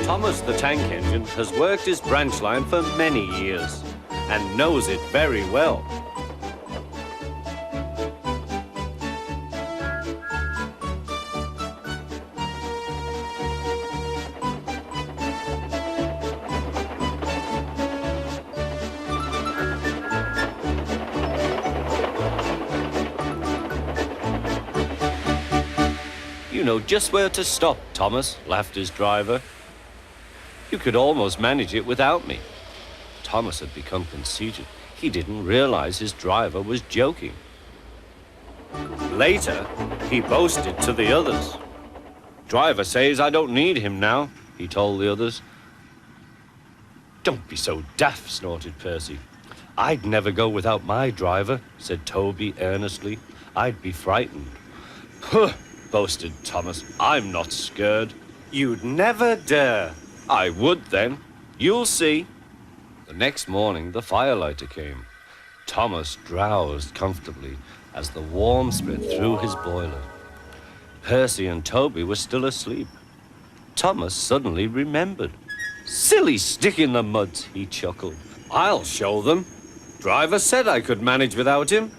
Thomas the tank engine has worked his branch line for many years and knows it very well. You know just where to stop, Thomas, laughed his driver. You could almost manage it without me. Thomas had become conceited. He didn't realize his driver was joking. Later, he boasted to the others. Driver says I don't need him now, he told the others. Don't be so daft, snorted Percy. I'd never go without my driver, said Toby earnestly. I'd be frightened. Huh, boasted Thomas. I'm not scared. You'd never dare. I would then. You'll see. The next morning, the firelighter came. Thomas drowsed comfortably as the warmth spread through his boiler. Percy and Toby were still asleep. Thomas suddenly remembered. Silly stick in the mud, he chuckled. I'll show them. Driver said I could manage without him.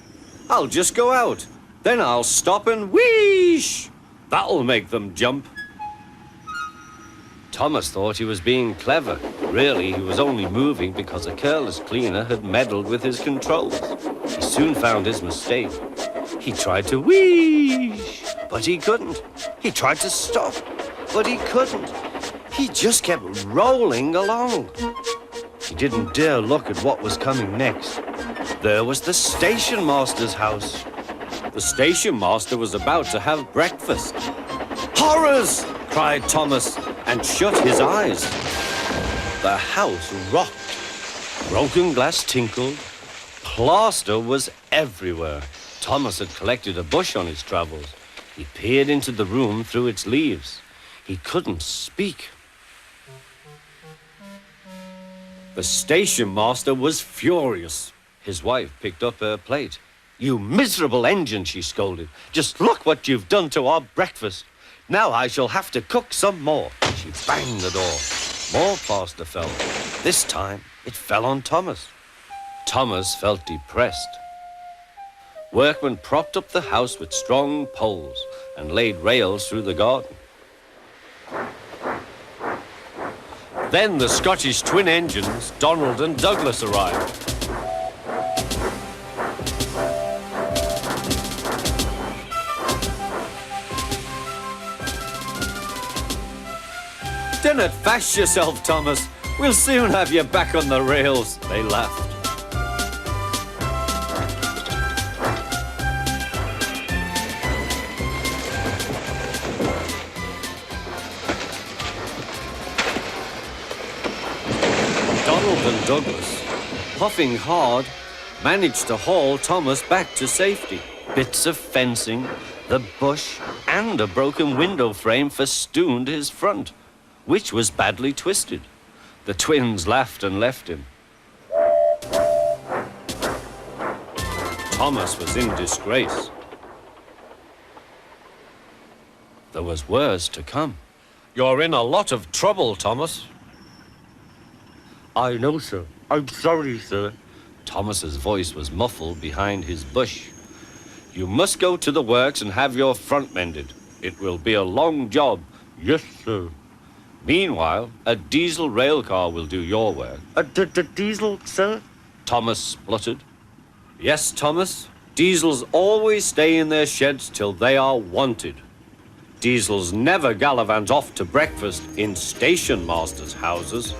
I'll just go out. Then I'll stop and wheesh. That'll make them jump. Thomas thought he was being clever. Really, he was only moving because a careless cleaner had meddled with his controls. He soon found his mistake. He tried to wheesh, but he couldn't. He tried to stop, but he couldn't. He just kept rolling along. He didn't dare look at what was coming next. There was the station master's house. The station master was about to have breakfast. Horrors! Cried Thomas and shut his eyes. The house rocked. Broken glass tinkled. Plaster was everywhere. Thomas had collected a bush on his travels. He peered into the room through its leaves. He couldn't speak. The station master was furious. His wife picked up her plate. You miserable engine, she scolded. Just look what you've done to our breakfast. Now I shall have to cook some more. She banged the door. More plaster fell. This time, it fell on Thomas. Thomas felt depressed. Workmen propped up the house with strong poles and laid rails through the garden. Then the Scottish twin engines, Donald and Douglas, arrived. Dinna fash yourself, Thomas. We'll soon have you back on the rails, they laughed. Donald and Douglas, puffing hard, managed to haul Thomas back to safety. Bits of fencing, the bush, and a broken window frame festooned his front, which was badly twisted. The twins laughed and left him. Thomas was in disgrace. There was worse to come. You're in a lot of trouble, Thomas. I know, sir. I'm sorry, sir. Thomas's voice was muffled behind his bush. You must go to the works and have your front mended. It will be a long job. Yes, sir. Meanwhile, a diesel rail car will do your work. A diesel, sir? Thomas spluttered. Yes, Thomas. Diesels always stay in their sheds till they are wanted. Diesels never gallivant off to breakfast in station masters' houses.